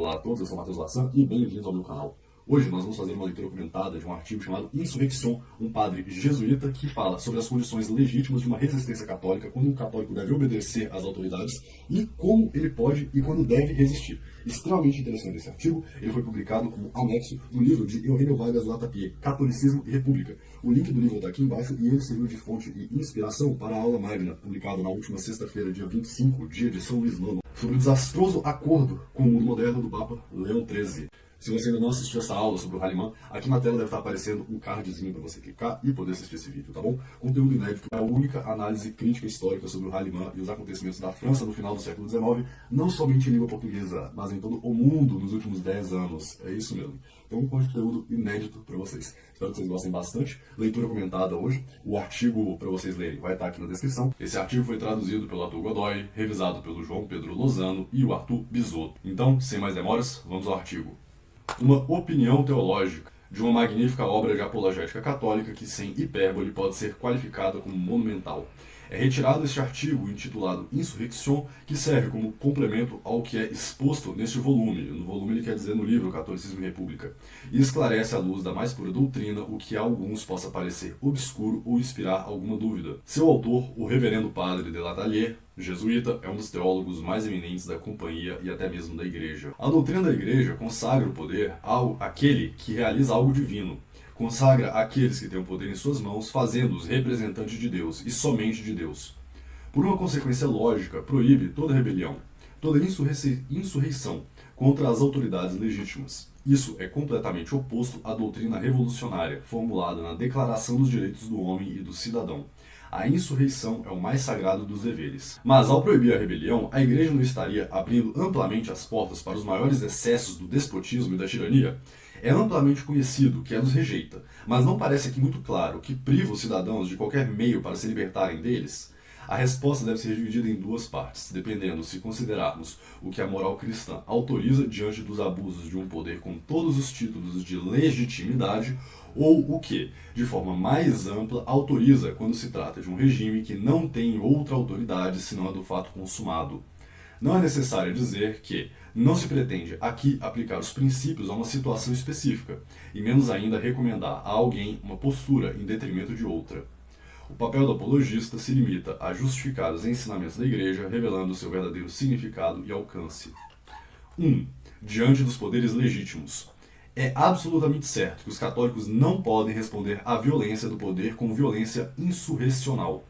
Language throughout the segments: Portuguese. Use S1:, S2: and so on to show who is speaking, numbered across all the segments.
S1: Olá a todos, eu sou Matheus Lassan e bem-vindos ao meu canal. Hoje nós vamos fazer uma leitura comentada de um artigo chamado Insurreição, um padre jesuíta que fala sobre as condições legítimas de uma resistência católica, quando um católico deve obedecer às autoridades e como ele pode e quando deve resistir. Extremamente interessante esse artigo, ele foi publicado como anexo no livro de Eugênio Vargas Latapie, Catolicismo e República. O link do livro está aqui embaixo e ele serviu de fonte e inspiração para a aula magna, publicada na última sexta-feira, dia 25, dia de São Luís IX, sobre o desastroso acordo com o mundo moderno do Papa Leão XIII. Se você ainda não assistiu essa aula sobre o Hahnemann, aqui na tela deve estar aparecendo um cardzinho para você clicar e poder assistir esse vídeo, tá bom? Conteúdo inédito, é a única análise crítica histórica sobre o Hahnemann e os acontecimentos da França no final do século XIX, não somente em língua portuguesa, mas em todo o mundo nos últimos 10 anos. É isso mesmo. Então, um conteúdo inédito para vocês. Espero que vocês gostem bastante. Leitura comentada hoje. O artigo para vocês lerem vai estar aqui na descrição. Esse artigo foi traduzido pelo Arthur Godoy, revisado pelo João Pedro Lozano e o Arthur Bisotto. Então, sem mais demoras, vamos ao artigo. Uma opinião teológica de uma magnífica obra de apologética católica que, sem hipérbole, pode ser qualificada como monumental. É retirado este artigo intitulado Insurreição, que serve como complemento ao que é exposto neste volume. No volume ele quer dizer no livro Catolicismo e República. E esclarece à luz da mais pura doutrina o que a alguns possa parecer obscuro ou inspirar alguma dúvida. Seu autor, o reverendo padre de Latalier, jesuíta, é um dos teólogos mais eminentes da companhia e até mesmo da Igreja. A doutrina da Igreja consagra o poder àquele que realiza algo divino. Consagra aqueles que têm o poder em suas mãos, fazendo-os representantes de Deus, e somente de Deus. Por uma consequência lógica, proíbe toda rebelião, toda insurreição contra as autoridades legítimas. Isso é completamente oposto à doutrina revolucionária, formulada na Declaração dos Direitos do Homem e do Cidadão. A insurreição é o mais sagrado dos deveres. Mas ao proibir a rebelião, a Igreja não estaria abrindo amplamente as portas para os maiores excessos do despotismo e da tirania? É amplamente conhecido que os rejeita, mas não parece aqui muito claro que priva os cidadãos de qualquer meio para se libertarem deles? A resposta deve ser dividida em duas partes, dependendo se considerarmos o que a moral cristã autoriza diante dos abusos de um poder com todos os títulos de legitimidade, ou o que, de forma mais ampla, autoriza quando se trata de um regime que não tem outra autoridade senão a do fato consumado. Não é necessário dizer que não se pretende aqui aplicar os princípios a uma situação específica, e menos ainda recomendar a alguém uma postura em detrimento de outra. O papel do apologista se limita a justificar os ensinamentos da Igreja, revelando seu verdadeiro significado e alcance. 1. Diante dos poderes legítimos. É absolutamente certo que os católicos não podem responder à violência do poder com violência insurrecional.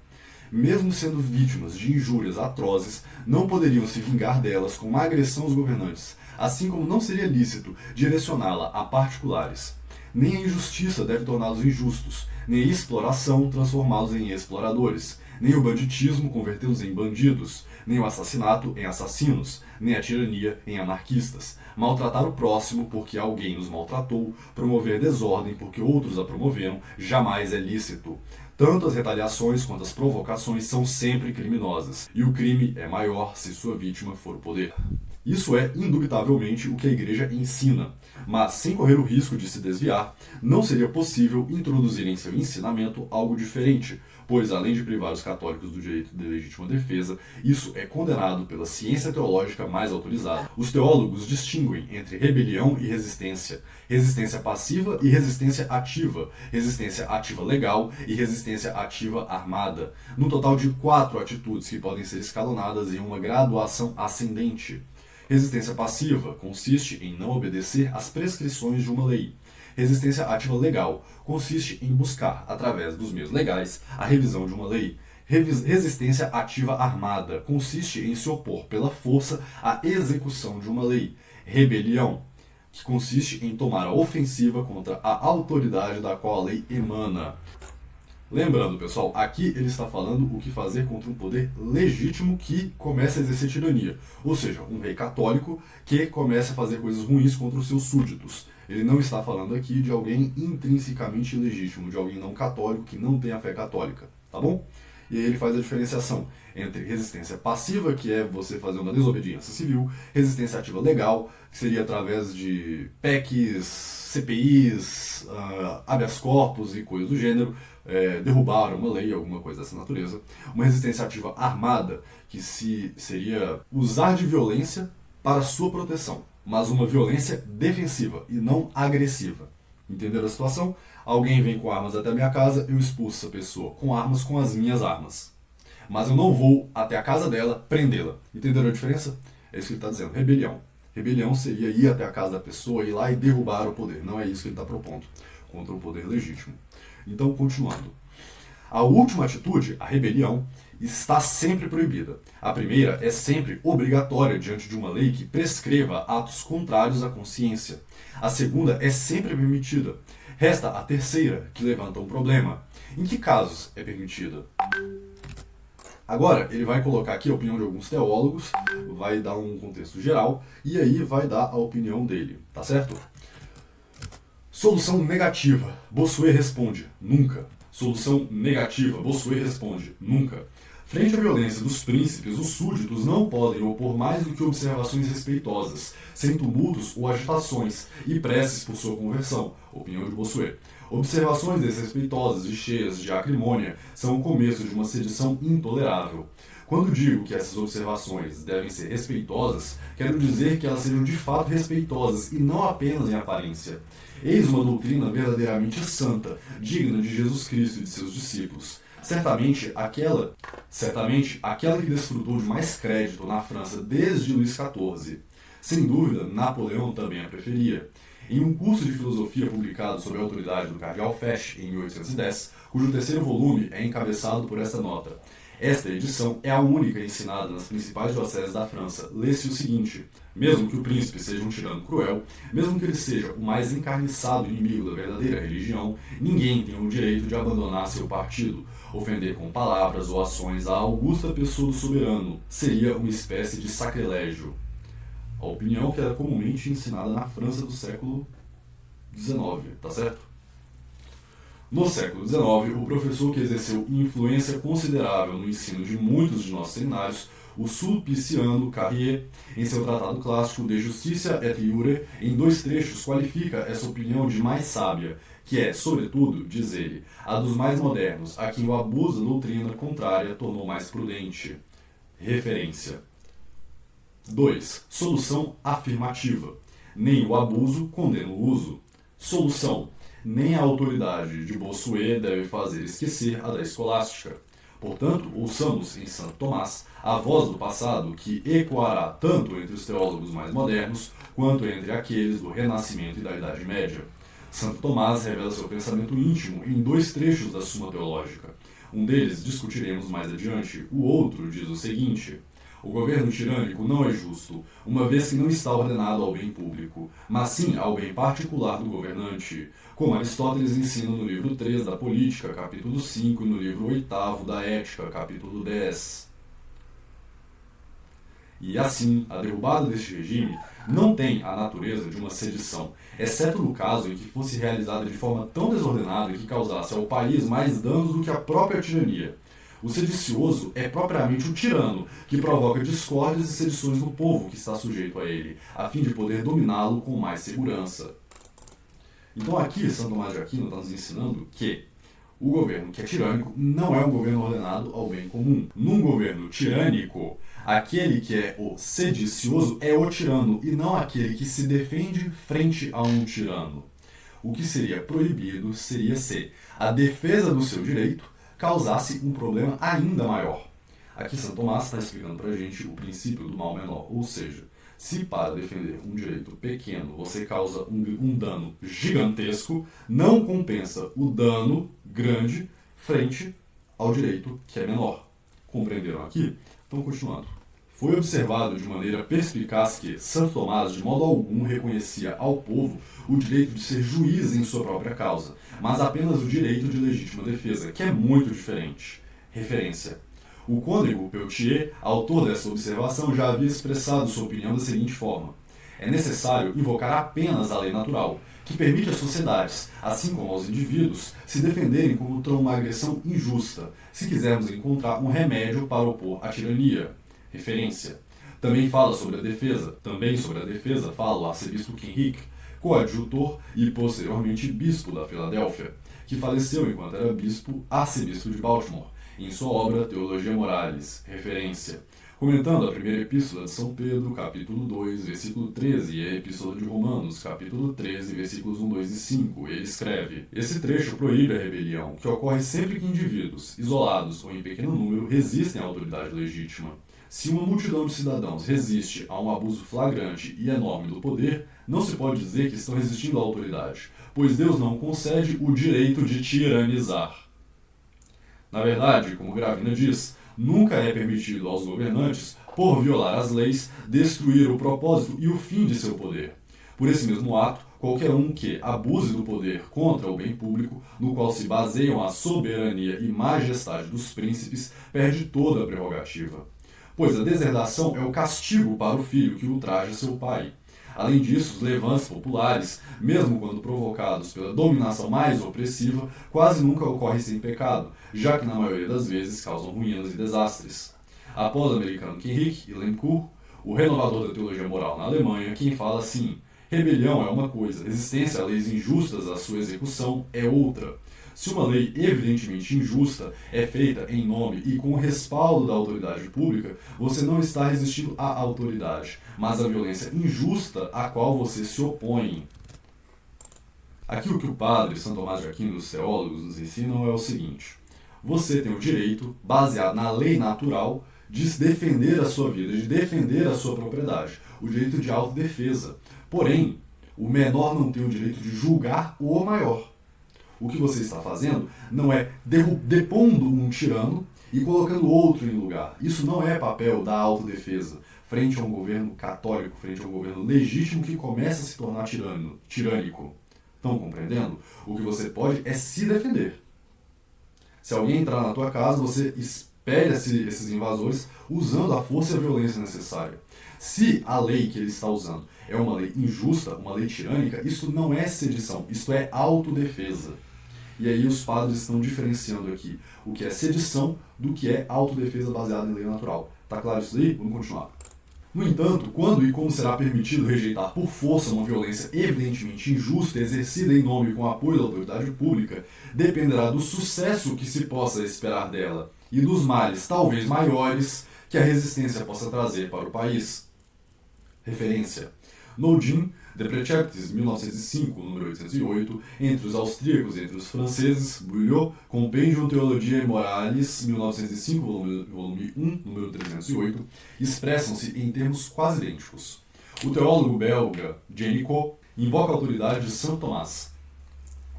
S1: Mesmo sendo vítimas de injúrias atrozes, não poderiam se vingar delas com uma agressão aos governantes, assim como não seria lícito direcioná-la a particulares. Nem a injustiça deve torná-los injustos, nem a exploração transformá-los em exploradores, nem o banditismo convertê-los em bandidos, nem o assassinato em assassinos, nem a tirania em anarquistas. Maltratar o próximo porque alguém os maltratou, promover desordem porque outros a promoveram, jamais é lícito. Tanto as retaliações quanto as provocações são sempre criminosas, e o crime é maior se sua vítima for o poder. Isso é, indubitavelmente, o que a Igreja ensina, mas, sem correr o risco de se desviar, não seria possível introduzir em seu ensinamento algo diferente, pois, além de privar os católicos do direito de legítima defesa, isso é condenado pela ciência teológica mais autorizada. Os teólogos distinguem entre rebelião e resistência passiva e resistência ativa legal e resistência ativa armada, num total de 4 atitudes que podem ser escalonadas em uma graduação ascendente. Resistência passiva consiste em não obedecer às prescrições de uma lei. Resistência ativa legal consiste em buscar, através dos meios legais, a revisão de uma lei. Resistência ativa armada consiste em se opor pela força à execução de uma lei. Rebelião, que consiste em tomar a ofensiva contra a autoridade da qual a lei emana. Lembrando, pessoal, aqui ele está falando o que fazer contra um poder legítimo que começa a exercer tirania. Ou seja, um rei católico que começa a fazer coisas ruins contra os seus súditos. Ele não está falando aqui de alguém intrinsecamente ilegítimo, de alguém não católico que não tem a fé católica, tá bom? E aí ele faz a diferenciação entre resistência passiva, que é você fazer uma desobediência civil, resistência ativa legal, que seria através de PECs, CPIs, habeas corpus e coisas do gênero, derrubar uma lei, alguma coisa dessa natureza. Uma resistência ativa armada, que seria usar de violência para sua proteção. mas uma violência defensiva e não agressiva. Entenderam a situação? Alguém vem com armas até a minha casa, eu expulso essa pessoa com armas, com as minhas armas. Mas eu não vou até a casa dela prendê-la. Entenderam a diferença? É isso que ele está dizendo. Rebelião. Rebelião seria ir até a casa da pessoa, ir lá e derrubar o poder. Não é isso que ele está propondo. Contra o poder legítimo. Então, continuando. A última atitude, a rebelião, está sempre proibida. A primeira é sempre obrigatória diante de uma lei que prescreva atos contrários à consciência. A segunda é sempre permitida. Resta a terceira, que levanta um problema. Em que casos é permitida? Agora, ele vai colocar aqui a opinião de alguns teólogos, vai dar um contexto geral, e aí vai dar a opinião dele, tá certo? Solução negativa. Bossuet responde, nunca. Solução negativa. Bossuet responde, nunca. Frente à violência dos príncipes, os súditos não podem opor mais do que observações respeitosas, sem tumultos ou agitações, e preces por sua conversão. Opinião de Bossuet. Observações desrespeitosas e cheias de acrimônia são o começo de uma sedição intolerável. Quando digo que essas observações devem ser respeitosas, quero dizer que elas sejam de fato respeitosas e não apenas em aparência. Eis uma doutrina verdadeiramente santa, digna de Jesus Cristo e de seus discípulos. Certamente aquela que desfrutou de mais crédito na França desde Luís XIV. Sem dúvida, Napoleão também a preferia. Em um curso de filosofia publicado sob a autoridade do cardeal Fesch em 1810, cujo terceiro volume é encabeçado por esta nota. Esta edição é a única ensinada nas principais dioceses da França. Lê-se o seguinte: mesmo que o príncipe seja um tirano cruel, mesmo que ele seja o mais encarniçado inimigo da verdadeira religião, ninguém tem o direito de abandonar seu partido. Ofender com palavras ou ações a augusta pessoa do soberano seria uma espécie de sacrilégio. A opinião que era comumente ensinada na França do século XIX, tá certo? No século XIX, o professor que exerceu influência considerável no ensino de muitos de nossos seminários, o Sulpiciano Carrier, em seu tratado clássico De Justitia et Iure, em 2 trechos, qualifica essa opinião de mais sábia, que é, sobretudo, diz ele, a dos mais modernos, a quem o abuso da doutrina contrária tornou mais prudente. Referência. 2. Solução afirmativa. Nem o abuso condena o uso. Solução. Nem a autoridade de Bossuet deve fazer esquecer a da escolástica. Portanto, ouçamos em Santo Tomás a voz do passado que ecoará tanto entre os teólogos mais modernos quanto entre aqueles do Renascimento e da Idade Média. Santo Tomás revela seu pensamento íntimo em 2 trechos da Suma Teológica. Um deles discutiremos mais adiante, o outro diz o seguinte: o governo tirânico não é justo, uma vez que não está ordenado ao bem público, mas sim ao bem particular do governante, como Aristóteles ensina no livro 3 da Política, capítulo 5, e no livro 8º da Ética, capítulo 10. E assim, a derrubada deste regime não tem a natureza de uma sedição, exceto no caso em que fosse realizada de forma tão desordenada que causasse ao país mais danos do que a própria tirania. O sedicioso é propriamente o tirano, que provoca discórdias e sedições no povo que está sujeito a ele, a fim de poder dominá-lo com mais segurança. Então aqui, São Tomás de Aquino está nos ensinando que o governo que é tirânico não é um governo ordenado ao bem comum. Num governo tirânico, aquele que é o sedicioso é o tirano, e não aquele que se defende frente a um tirano. O que seria proibido seria se a defesa do seu direito causasse um problema ainda maior. Aqui São Tomás está explicando para a gente o princípio do mal menor, ou seja, se para defender um direito pequeno você causa um dano gigantesco, não compensa o dano grande frente ao direito que é menor. Compreenderam aqui? Então, continuando. Foi observado de maneira perspicaz que Santo Tomás de modo algum reconhecia ao povo o direito de ser juiz em sua própria causa, mas apenas o direito de legítima defesa, que é muito diferente. Referência. O cônego Peltier, autor dessa observação, já havia expressado sua opinião da seguinte forma: é necessário invocar apenas a lei natural, que permite às sociedades, assim como aos indivíduos, se defenderem contra uma agressão injusta, se quisermos encontrar um remédio para opor à tirania. Referência. Também sobre a defesa fala o arcebispo Kenrick, coadjutor e posteriormente bispo da Filadélfia, que faleceu enquanto era arcebispo de Baltimore, em sua obra Teologia Moralis. Referência. Comentando a primeira epístola de São Pedro, capítulo 2, versículo 13, e a epístola de Romanos, capítulo 13, versículos 1, 2 e 5, ele escreve: esse trecho proíbe a rebelião, que ocorre sempre que indivíduos, isolados ou em pequeno número, resistem à autoridade legítima. Se uma multidão de cidadãos resiste a um abuso flagrante e enorme do poder, não se pode dizer que estão resistindo à autoridade, pois Deus não concede o direito de tiranizar. Na verdade, como Gravina diz, nunca é permitido aos governantes, por violar as leis, destruir o propósito e o fim de seu poder. Por esse mesmo ato, qualquer um que abuse do poder contra o bem público, no qual se baseiam a soberania e majestade dos príncipes, perde toda a prerrogativa. Pois a deserdação é o castigo para o filho que ultraja seu pai. Além disso, os levantes populares, mesmo quando provocados pela dominação mais opressiva, quase nunca ocorrem sem pecado, já que na maioria das vezes causam ruínas e desastres. Após o americano Kenrick e Lemcourt, o renovador da teologia moral na Alemanha, quem fala assim: rebelião é uma coisa, resistência a leis injustas à sua execução é outra. Se uma lei evidentemente injusta é feita em nome e com o respaldo da autoridade pública, você não está resistindo à autoridade, mas à violência injusta à qual você se opõe. Aqui o que o padre São Tomás de Aquino e os teólogos nos ensinam é o seguinte: você tem o direito, baseado na lei natural, de defender a sua vida, de defender a sua propriedade, o direito de autodefesa. Porém, o menor não tem o direito de julgar o maior. O que você está fazendo não é depondo um tirano e colocando outro em lugar. Isso não é papel da autodefesa frente a um governo católico, frente a um governo legítimo que começa a se tornar tirânico. Estão compreendendo? O que você pode é se defender. Se alguém entrar na tua casa, você espelha esses invasores usando a força e a violência necessária. Se a lei que ele está usando é uma lei injusta, uma lei tirânica, isso não é sedição, isso é autodefesa. E aí os padres estão diferenciando aqui o que é sedição do que é autodefesa baseada em lei natural. Tá claro isso daí? Vamos continuar. No entanto, quando e como será permitido rejeitar por força uma violência evidentemente injusta exercida em nome e com apoio da autoridade pública, dependerá do sucesso que se possa esperar dela e dos males talvez maiores que a resistência possa trazer para o país. Referência: Nodin, De Preceptis, 1905, número 808, entre os austríacos e entre os franceses, Bouillot, Compendium Theologiae Moralis, 1905, volume 1, número 308, expressam-se em termos quase idênticos. O teólogo belga Génicot invoca a autoridade de São Tomás.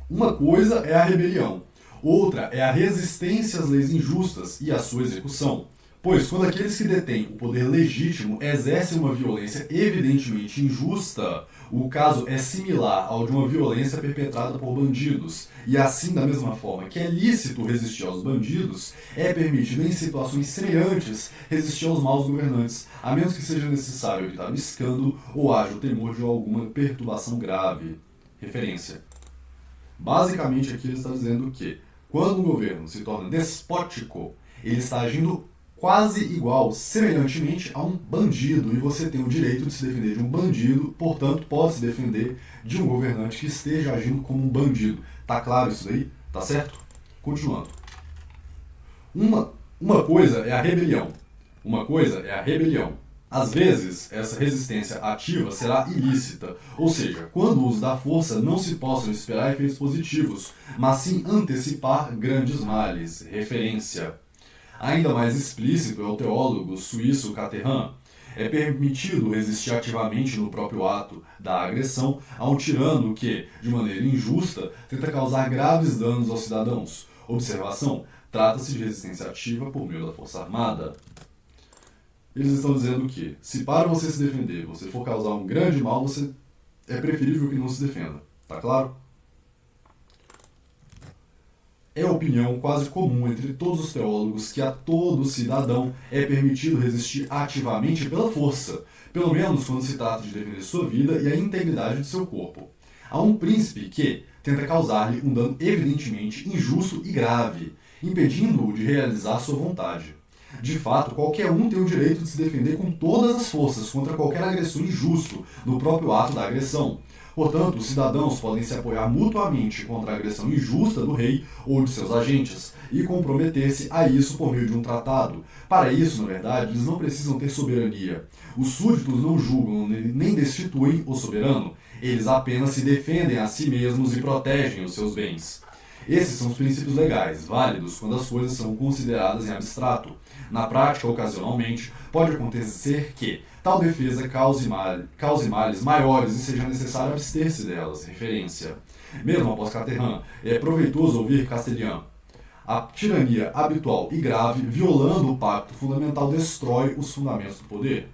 S1: Uma coisa é a rebelião, outra é a resistência às leis injustas e à sua execução. Pois, quando aqueles que detêm o poder legítimo exercem uma violência evidentemente injusta, o caso é similar ao de uma violência perpetrada por bandidos. E assim, da mesma forma que é lícito resistir aos bandidos, é permitido em situações semelhantes resistir aos maus governantes, a menos que seja necessário evitar o escândalo ou haja o temor de alguma perturbação grave. Referência: basicamente aqui ele está dizendo que, quando um governo se torna despótico, ele está agindo quase igual, semelhantemente a um bandido, e você tem o direito de se defender de um bandido, portanto pode se defender de um governante que esteja agindo como um bandido. Tá claro isso daí? Tá certo? Continuando. Uma coisa é a rebelião. Uma coisa é a rebelião. Às vezes, essa resistência ativa será ilícita, ou seja, quando o uso da força não se possam esperar efeitos positivos, mas sim antecipar grandes males. Referência: ainda mais explícito é o teólogo suíço Caterham. É permitido resistir ativamente no próprio ato da agressão a um tirano que, de maneira injusta, tenta causar graves danos aos cidadãos. Observação: trata-se de resistência ativa por meio da força armada. Eles estão dizendo que, se para você se defender, você for causar um grande mal, é preferível que não se defenda. Tá claro? É opinião quase comum entre todos os teólogos que a todo cidadão é permitido resistir ativamente pela força, pelo menos quando se trata de defender sua vida e a integridade de seu corpo. Há um príncipe que tenta causar-lhe um dano evidentemente injusto e grave, impedindo-o de realizar sua vontade. De fato, qualquer um tem o direito de se defender com todas as forças contra qualquer agressor injusto no próprio ato da agressão. Portanto, os cidadãos podem se apoiar mutuamente contra a agressão injusta do rei ou de seus agentes e comprometer-se a isso por meio de um tratado. Para isso, na verdade, eles não precisam ter soberania. Os súditos não julgam nem destituem o soberano, eles apenas se defendem a si mesmos e protegem os seus bens. Esses são os princípios legais, válidos quando as coisas são consideradas em abstrato. Na prática, ocasionalmente, pode acontecer que tal defesa cause males maiores e seja necessário abster-se delas. Referência. Mesmo após Caterham, é proveitoso ouvir Castelhano. A tirania habitual e grave, violando o pacto fundamental, destrói os fundamentos do poder.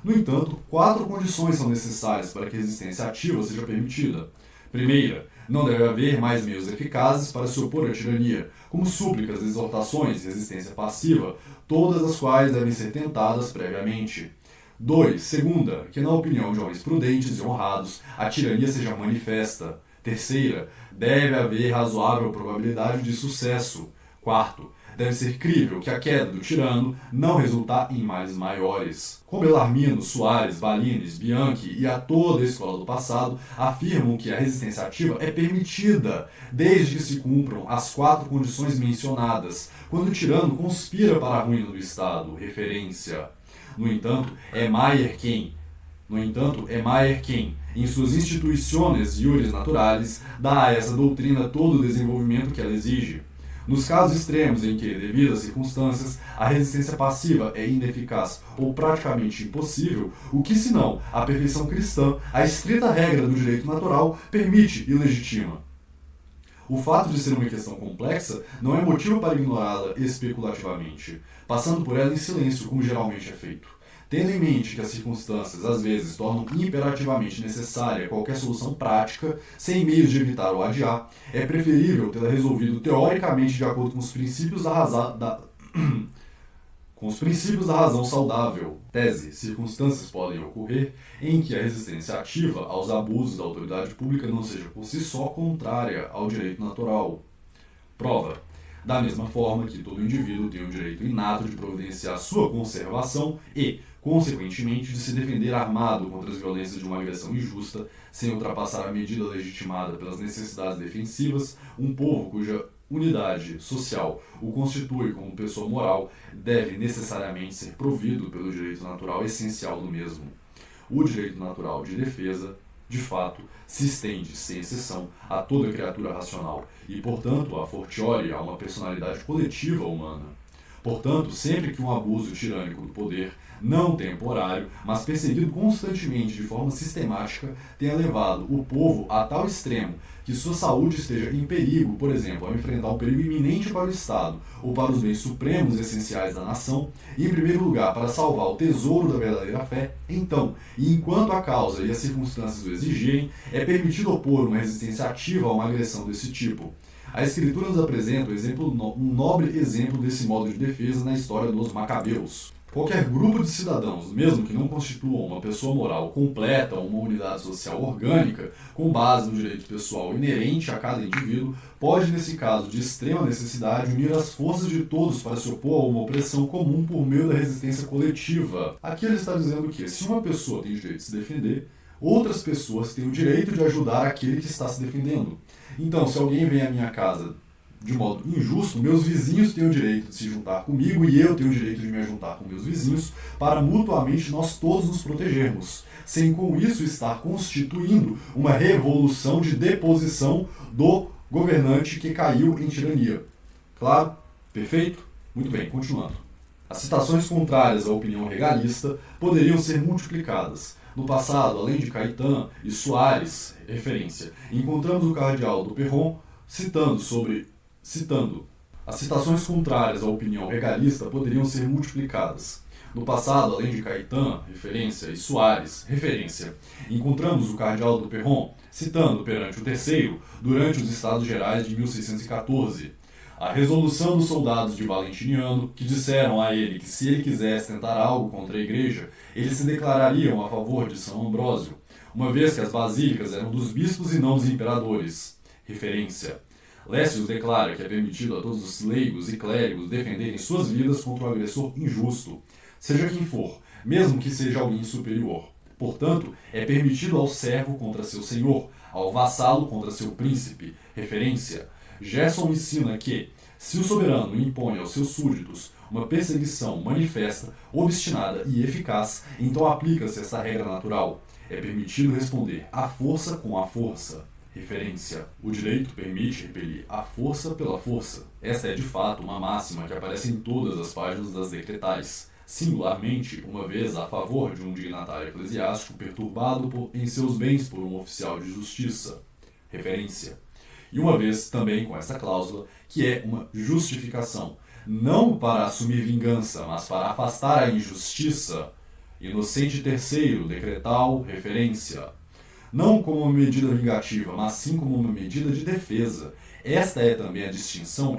S1: No entanto, 4 condições são necessárias para que a resistência ativa seja permitida. Primeira, não deve haver mais meios eficazes para se opor à tirania, como súplicas, exortações, resistência passiva, todas as quais devem ser tentadas previamente. 2. Segunda, que na opinião de homens prudentes e honrados, a tirania seja manifesta. Terceira, deve haver razoável probabilidade de sucesso. Quarto, deve ser crível que a queda do tirano não resultar em males maiores. Como Bellarmino, Soares, Balines, Bianchi e a toda a escola do passado afirmam que a resistência ativa é permitida, desde que se cumpram as 4 condições mencionadas, quando o tirano conspira para a ruína do Estado. Referência. No entanto, é Maier quem, em suas instituições iuris naturales, dá a essa doutrina todo o desenvolvimento que ela exige. Nos casos extremos em que, devido às circunstâncias, a resistência passiva é ineficaz ou praticamente impossível, o que, senão a perfeição cristã, a estrita regra do direito natural, permite e legitima. O fato de ser uma questão complexa não é motivo para ignorá-la especulativamente, passando por ela em silêncio, como geralmente é feito. Tendo em mente que as circunstâncias, às vezes, tornam imperativamente necessária qualquer solução prática, sem meios de evitar ou adiar, é preferível tê-la resolvido teoricamente de acordo com os princípios da razão saudável. Tese: circunstâncias podem ocorrer em que a resistência ativa aos abusos da autoridade pública não seja por si só contrária ao direito natural. Prova: da mesma forma que todo indivíduo tem o direito inato de providenciar sua conservação e, consequentemente, de se defender armado contra as violências de uma agressão injusta, sem ultrapassar a medida legitimada pelas necessidades defensivas, um povo cuja unidade social o constitui como pessoa moral deve necessariamente ser provido pelo direito natural essencial do mesmo. O direito natural de defesa, de fato, se estende, sem exceção, a toda criatura racional e, portanto, a fortiori a uma personalidade coletiva humana. Portanto, sempre que um abuso tirânico do poder, não temporário, mas perseguido constantemente de forma sistemática, tenha levado o povo a tal extremo que sua saúde esteja em perigo, por exemplo, ao enfrentar um perigo iminente para o Estado ou para os bens supremos e essenciais da nação, e, em primeiro lugar, para salvar o tesouro da verdadeira fé, então, e enquanto a causa e as circunstâncias o exigirem, é permitido opor uma resistência ativa a uma agressão desse tipo. A Escritura nos apresenta um nobre exemplo desse modo de defesa na história dos Macabeus. Qualquer grupo de cidadãos, mesmo que não constituam uma pessoa moral completa ou uma unidade social orgânica, com base no direito pessoal inerente a cada indivíduo, pode, nesse caso de extrema necessidade, unir as forças de todos para se opor a uma opressão comum por meio da resistência coletiva. Aqui ele está dizendo que, se uma pessoa tem o direito de se defender, outras pessoas têm o direito de ajudar aquele que está se defendendo. Então, se alguém vem à minha casa de modo injusto, meus vizinhos têm o direito de se juntar comigo e eu tenho o direito de me juntar com meus vizinhos para mutuamente nós todos nos protegermos, sem com isso estar constituindo uma revolução de deposição do governante que caiu em tirania. Claro? Perfeito? Muito bem, continuando. As citações contrárias à opinião regalista poderiam ser multiplicadas. No passado, além de Caetano e Soares, referência, encontramos o cardeal do Perron citando. As citações contrárias à opinião regalista poderiam ser multiplicadas. No passado, além de Caetano, referência, e Soares, referência, encontramos o cardeal do Perron citando perante o terceiro durante os Estados Gerais de 1614. A resolução dos soldados de Valentiniano, que disseram a ele que se ele quisesse tentar algo contra a igreja, eles se declarariam a favor de São Ambrósio, uma vez que as basílicas eram dos bispos e não dos imperadores. Referência. Lécius declara que é permitido a todos os leigos e clérigos defenderem suas vidas contra o agressor injusto, seja quem for, mesmo que seja alguém superior. Portanto, é permitido ao servo contra seu senhor, ao vassalo contra seu príncipe. Referência. Gerson ensina que, se o soberano impõe aos seus súditos uma perseguição manifesta, obstinada e eficaz, então aplica-se essa regra natural. É permitido responder à força com a força. Referência. O direito permite repelir a força pela força. Esta é de fato uma máxima que aparece em todas as páginas das decretais. Singularmente, uma vez a favor de um dignatário eclesiástico perturbado em seus bens por um oficial de justiça. Referência. E uma vez também com esta cláusula, que é uma justificação, não para assumir vingança, mas para afastar a injustiça. Inocente terceiro, decretal, referência. Não como uma medida vingativa, mas sim como uma medida de defesa. Esta é também a distinção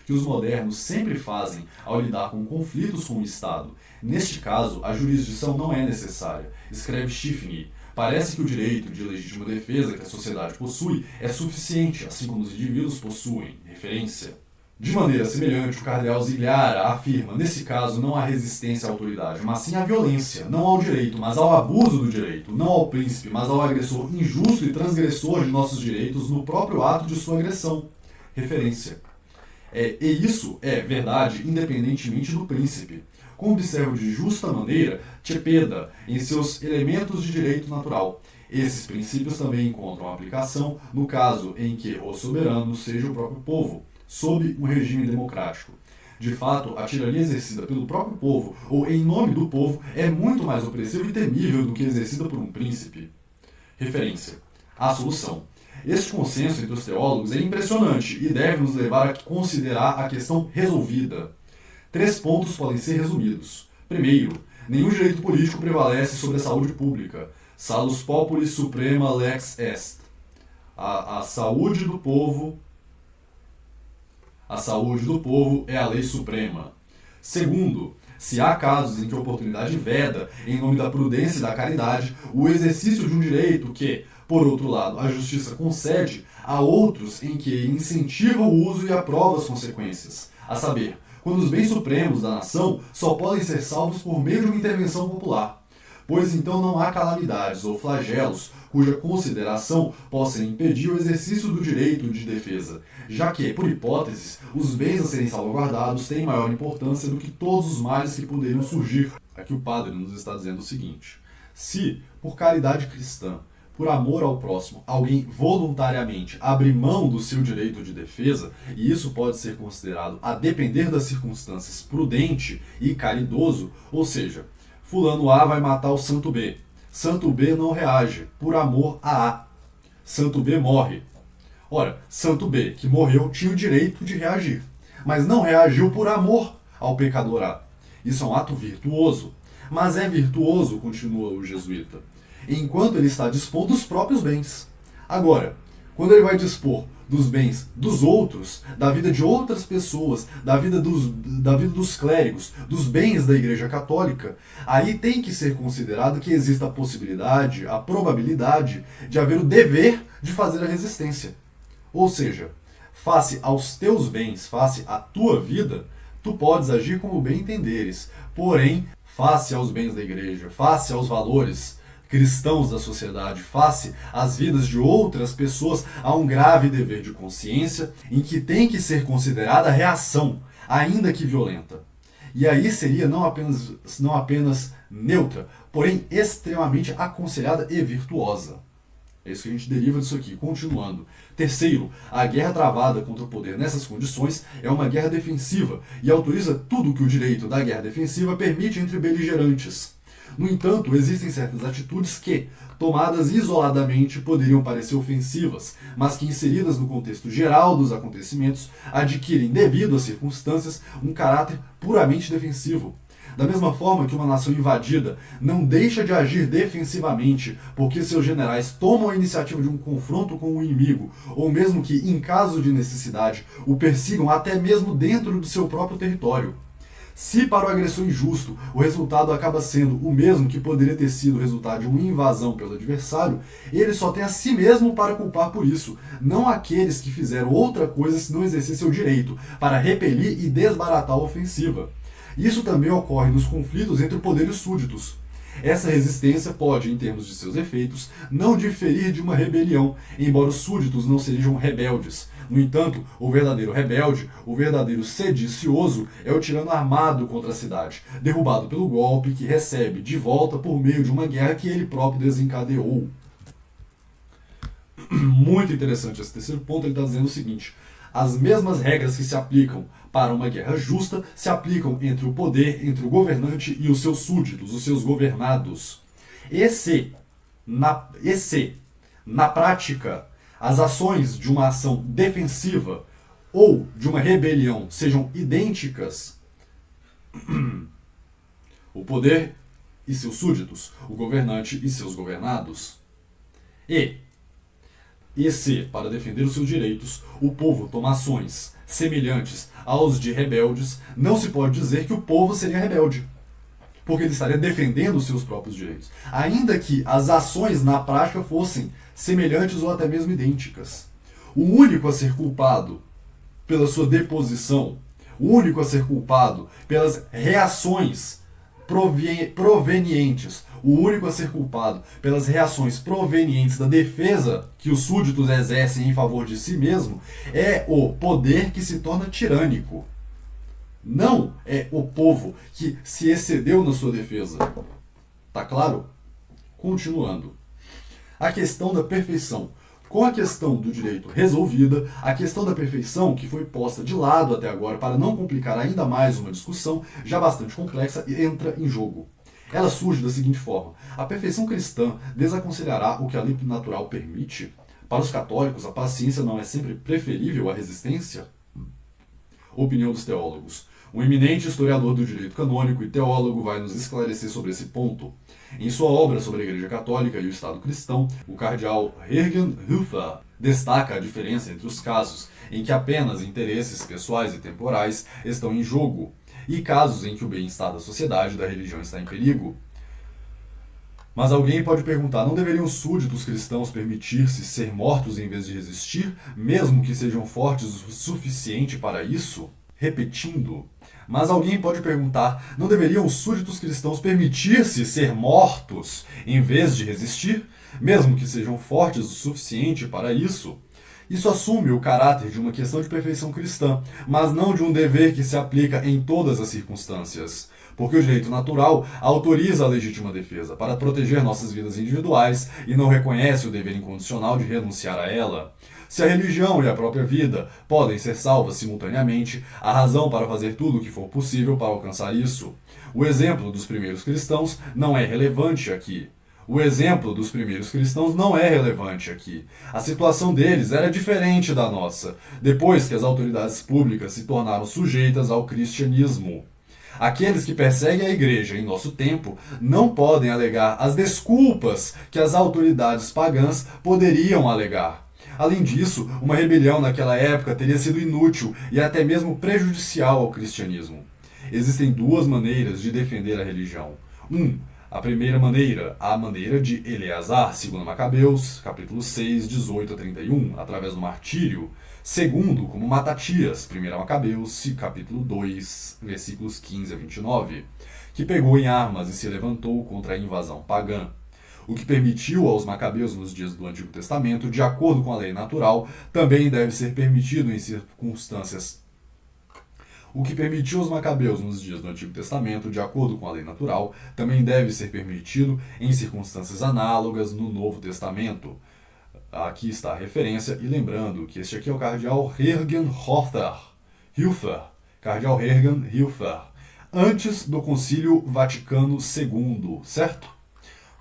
S1: que os modernos sempre fazem ao lidar com conflitos com o Estado. Neste caso, a jurisdição não é necessária. Escreve Schiffney. Parece que o direito de legítima defesa que a sociedade possui é suficiente, assim como os indivíduos possuem. Referência. De maneira semelhante, o cardeal Zigliara afirma, nesse caso, não há resistência à autoridade, mas sim à violência, não ao direito, mas ao abuso do direito, não ao príncipe, mas ao agressor injusto e transgressor de nossos direitos no próprio ato de sua agressão. Referência. E isso é verdade independentemente do príncipe. Como observa de justa maneira Cepeda em seus elementos de direito natural. Esses princípios também encontram aplicação no caso em que o soberano seja o próprio povo, sob um regime democrático. De fato, a tirania exercida pelo próprio povo ou em nome do povo é muito mais opressiva e temível do que exercida por um príncipe. Referência. A solução. Este consenso entre os teólogos é impressionante e deve nos levar a considerar a questão resolvida. 3 pontos podem ser resumidos. Primeiro, nenhum direito político prevalece sobre a saúde pública. Salus populi suprema lex est. A saúde do povo é a lei suprema. Segundo, se há casos em que a oportunidade veda, em nome da prudência e da caridade, o exercício de um direito que, por outro lado, a justiça concede, há outros em que incentiva o uso e aprova as consequências, a saber, quando os bens supremos da nação só podem ser salvos por meio de uma intervenção popular. Pois então não há calamidades ou flagelos cuja consideração possa impedir o exercício do direito de defesa, já que, por hipótese, os bens a serem salvaguardados têm maior importância do que todos os males que poderiam surgir. Aqui o padre nos está dizendo o seguinte: se, por caridade cristã, por amor ao próximo, alguém voluntariamente abre mão do seu direito de defesa, e isso pode ser considerado, a depender das circunstâncias, prudente e caridoso, ou seja, fulano A vai matar o santo B. Santo B não reage, por amor a A. Santo B morre. Ora, santo B, que morreu, tinha o direito de reagir, mas não reagiu por amor ao pecador A. Isso é um ato virtuoso. Mas é virtuoso, continua o jesuíta, enquanto ele está dispondo dos próprios bens. Agora, quando ele vai dispor dos bens dos outros, da vida de outras pessoas, da vida dos clérigos, dos bens da Igreja Católica, aí tem que ser considerado que exista a possibilidade, a probabilidade de haver o dever de fazer a resistência. Ou seja, face aos teus bens, face à tua vida, tu podes agir como bem entenderes. Porém, face aos bens da Igreja, face aos valores cristãos da sociedade, face às vidas de outras pessoas, há um grave dever de consciência em que tem que ser considerada a reação, ainda que violenta. E aí seria não apenas neutra, porém extremamente aconselhada e virtuosa. É isso que a gente deriva disso aqui. Continuando. Terceiro, a guerra travada contra o poder nessas condições é uma guerra defensiva e autoriza tudo o que o direito da guerra defensiva permite entre beligerantes. No entanto, existem certas atitudes que, tomadas isoladamente, poderiam parecer ofensivas, mas que, inseridas no contexto geral dos acontecimentos, adquirem, devido às circunstâncias, um caráter puramente defensivo. Da mesma forma que uma nação invadida não deixa de agir defensivamente porque seus generais tomam a iniciativa de um confronto com o inimigo, ou mesmo que, em caso de necessidade, o persigam até mesmo dentro do seu próprio território. Se para o agressor injusto o resultado acaba sendo o mesmo que poderia ter sido o resultado de uma invasão pelo adversário, ele só tem a si mesmo para culpar por isso, não aqueles que fizeram outra coisa se não exercer seu direito, para repelir e desbaratar a ofensiva. Isso também ocorre nos conflitos entre o poder e os súditos. Essa resistência pode, em termos de seus efeitos, não diferir de uma rebelião, embora os súditos não sejam rebeldes. No entanto, o verdadeiro rebelde, o verdadeiro sedicioso, é o tirano armado contra a cidade, derrubado pelo golpe que recebe de volta por meio de uma guerra que ele próprio desencadeou. Muito interessante esse terceiro ponto, ele está dizendo o seguinte: as mesmas regras que se aplicam para uma guerra justa se aplicam entre o poder, entre o governante e os seus súditos, os seus governados. E se, na prática, as ações de uma ação defensiva ou de uma rebelião sejam idênticas, o poder e seus súditos, o governante e seus governados. E se, para defender os seus direitos, o povo toma ações semelhantes aos de rebeldes, não se pode dizer que o povo seria rebelde, porque ele estaria defendendo os seus próprios direitos, ainda que as ações na prática fossem semelhantes ou até mesmo idênticas. O único a ser culpado pela sua deposição, o único a ser culpado pelas reações provenientes, o único a ser culpado pelas reações provenientes da defesa que os súditos exercem em favor de si mesmo, é o poder que se torna tirânico. Não é o povo que se excedeu na sua defesa. Tá claro? Continuando. A questão da perfeição. Com a questão do direito resolvida, a questão da perfeição, que foi posta de lado até agora para não complicar ainda mais uma discussão já bastante complexa, entra em jogo. Ela surge da seguinte forma: a perfeição cristã desaconselhará o que a lei natural permite? Para os católicos, a paciência não é sempre preferível à resistência? Opinião dos teólogos. Um eminente historiador do direito canônico e teólogo vai nos esclarecer sobre esse ponto. Em sua obra sobre a Igreja Católica e o Estado Cristão, o cardeal Jürgen Höfer destaca a diferença entre os casos em que apenas interesses pessoais e temporais estão em jogo e casos em que o bem-estar da sociedade e da religião está em perigo. Mas alguém pode perguntar: não deveriam os súditos cristãos permitir-se ser mortos em vez de resistir, mesmo que sejam fortes o suficiente para isso? Repetindo. Mas alguém pode perguntar: não deveriam os súditos cristãos permitir-se ser mortos em vez de resistir, mesmo que sejam fortes o suficiente para isso? Isso assume o caráter de uma questão de perfeição cristã, mas não de um dever que se aplica em todas as circunstâncias. Porque o direito natural autoriza a legítima defesa para proteger nossas vidas individuais e não reconhece o dever incondicional de renunciar a ela. Se a religião e a própria vida podem ser salvas simultaneamente, há razão para fazer tudo o que for possível para alcançar isso. O exemplo dos primeiros cristãos não é relevante aqui. A situação deles era diferente da nossa, depois que as autoridades públicas se tornaram sujeitas ao cristianismo. Aqueles que perseguem a igreja em nosso tempo não podem alegar as desculpas que as autoridades pagãs poderiam alegar. Além disso, uma rebelião naquela época teria sido inútil e até mesmo prejudicial ao cristianismo. Existem duas maneiras de defender a religião. A primeira maneira, a maneira de Eleazar, segundo Macabeus, capítulo 6, 18 a 31, através do martírio. Segundo, como Matatias, 1 Macabeus, capítulo 2, versículos 15 a 29, que pegou em armas e se levantou contra a invasão pagã. O que permitiu aos macabeus nos dias do Antigo Testamento, de acordo com a lei natural, também deve ser permitido em circunstâncias. O que permitiu aos macabeus nos dias do Antigo Testamento, de acordo com a lei natural, também deve ser permitido em circunstâncias análogas no Novo Testamento. Aqui está a referência, e lembrando que este aqui é o cardeal Jürgen Höfer, cardeal Jürgen Höfer, antes do Concílio Vaticano II, certo?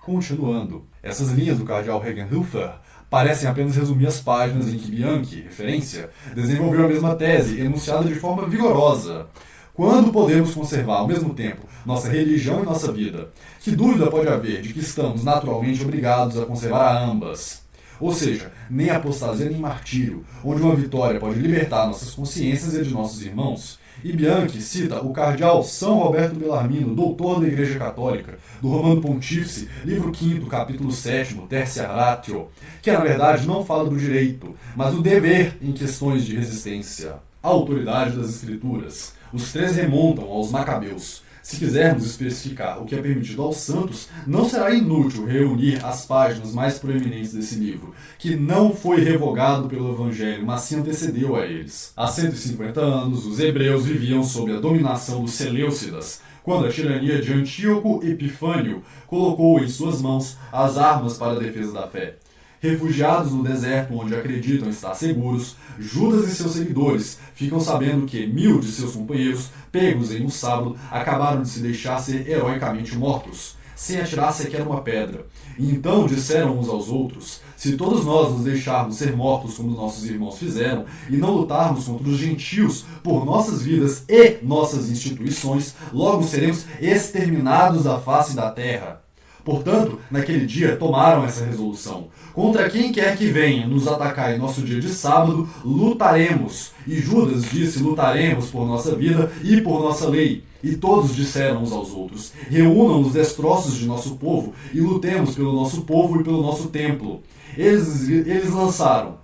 S1: Continuando, essas linhas do cardeal Jürgen Höfer parecem apenas resumir as páginas em que Bianchi, referência, desenvolveu a mesma tese, enunciada de forma vigorosa. Quando podemos conservar, ao mesmo tempo, nossa religião e nossa vida? Que dúvida pode haver de que estamos naturalmente obrigados a conservar ambas? Ou seja, nem apostasia nem martírio, onde uma vitória pode libertar nossas consciências e de nossos irmãos, E Bianchi cita o cardeal São Roberto Bellarmino, doutor da Igreja Católica, do Romano Pontífice, livro 5º, capítulo 7, Tertia Ratio, que na verdade não fala do direito, mas do dever em questões de resistência. A autoridade das Escrituras. Os três remontam aos Macabeus. Se quisermos especificar o que é permitido aos santos, não será inútil reunir as páginas mais proeminentes desse livro, que não foi revogado pelo Evangelho, mas se antecedeu a eles. Há 150 anos, os hebreus viviam sob a dominação dos Seleucidas, quando a tirania de Antíoco Epifânio colocou em suas mãos as armas para a defesa da fé. Refugiados no deserto onde acreditam estar seguros, Judas e seus seguidores ficam sabendo que 1000 de seus companheiros, pegos em um sábado, acabaram de se deixar ser heroicamente mortos, sem atirar sequer uma pedra. E então disseram uns aos outros: se todos nós nos deixarmos ser mortos como nossos irmãos fizeram, e não lutarmos contra os gentios por nossas vidas e nossas instituições, logo seremos exterminados da face da terra. Portanto, naquele dia tomaram essa resolução: contra quem quer que venha nos atacar em nosso dia de sábado, lutaremos. E Judas disse: lutaremos por nossa vida e por nossa lei. E todos disseram uns aos outros: reúnam os destroços de nosso povo e lutemos pelo nosso povo e pelo nosso templo. Eles lançaram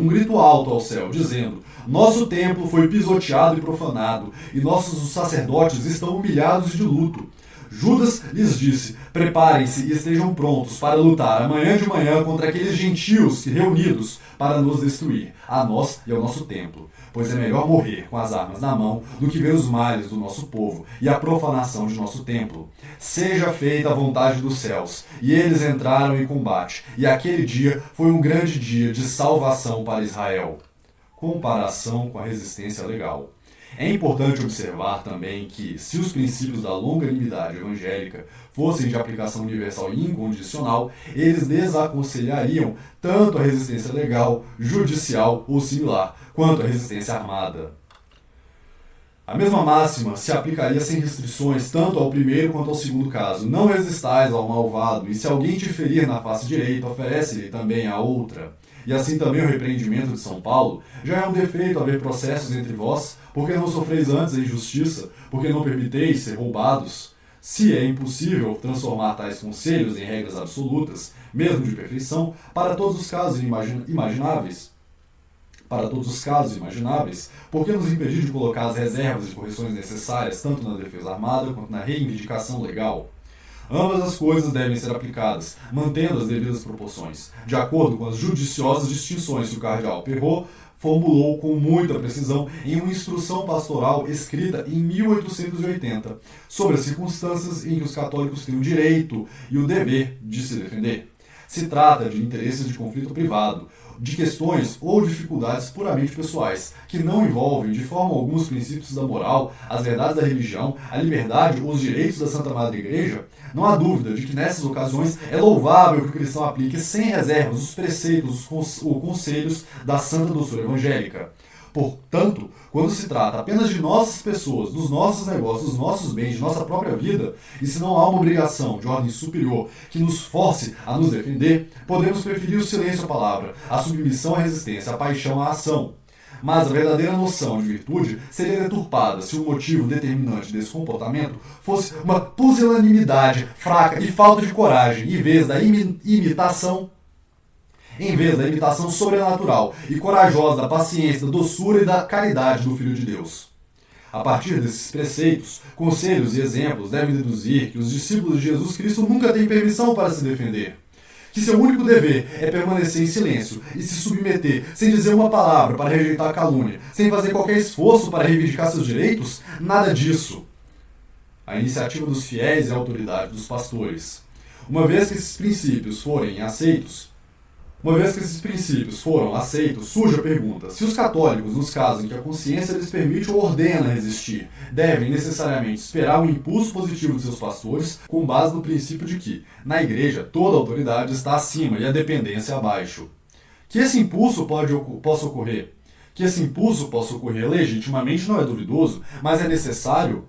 S1: um grito alto ao céu, dizendo: nosso templo foi pisoteado e profanado, e nossos sacerdotes estão humilhados e de luto. Judas lhes disse: preparem-se e estejam prontos para lutar amanhã de manhã contra aqueles gentios reunidos para nos destruir, a nós e ao nosso templo. Pois é melhor morrer com as armas na mão do que ver os males do nosso povo e a profanação de nosso templo. Seja feita a vontade dos céus. E eles entraram em combate, e aquele dia foi um grande dia de salvação para Israel. Comparação com a resistência legal. É importante observar também que, se os princípios da longanimidade evangélica fossem de aplicação universal e incondicional, eles desaconselhariam tanto a resistência legal, judicial ou similar, quanto a resistência armada. A mesma máxima se aplicaria sem restrições tanto ao primeiro quanto ao segundo caso. Não resistais ao malvado, e se alguém te ferir na face direita, oferece-lhe também a outra. E assim também o repreendimento de São Paulo: já é um defeito haver processos entre vós, porque não sofreis antes a injustiça, porque não permiteis ser roubados. Se é impossível transformar tais conselhos em regras absolutas, mesmo de perfeição, para todos os casos imagináveis, por que nos impedir de colocar as reservas e correções necessárias tanto na defesa armada quanto na reivindicação legal? Ambas as coisas devem ser aplicadas, mantendo as devidas proporções, de acordo com as judiciosas distinções que o cardeal Perrot formulou com muita precisão em uma instrução pastoral escrita em 1880, sobre as circunstâncias em que os católicos têm o direito e o dever de se defender. Se trata de interesses de conflito privado, de questões ou dificuldades puramente pessoais, que não envolvem de forma alguma os princípios da moral, as verdades da religião, a liberdade ou os direitos da Santa Madre Igreja. Não há dúvida de que nessas ocasiões é louvável que o cristão aplique sem reservas os preceitos ou conselhos da Santa Doutrina Evangélica. Portanto, quando se trata apenas de nossas pessoas, dos nossos negócios, dos nossos bens, de nossa própria vida, e se não há uma obrigação de ordem superior que nos force a nos defender, podemos preferir o silêncio à palavra, a submissão à resistência, a paixão à ação. Mas a verdadeira noção de virtude seria deturpada se o motivo determinante desse comportamento fosse uma pusilanimidade fraca e falta de coragem, em vez da imitação sobrenatural e corajosa da paciência, da doçura e da caridade do Filho de Deus. A partir desses preceitos, conselhos e exemplos devem deduzir que os discípulos de Jesus Cristo nunca têm permissão para se defender, que seu único dever é permanecer em silêncio e se submeter sem dizer uma palavra para rejeitar a calúnia, sem fazer qualquer esforço para reivindicar seus direitos. Nada disso. A iniciativa dos fiéis e a autoridade dos pastores. Uma vez que esses princípios foram aceitos, surge a pergunta: se os católicos, nos casos em que a consciência lhes permite ou ordena resistir, devem necessariamente esperar o impulso positivo de seus pastores, com base no princípio de que, na Igreja, toda autoridade está acima e a dependência abaixo. Que esse impulso possa ocorrer legitimamente não é duvidoso, mas é necessário.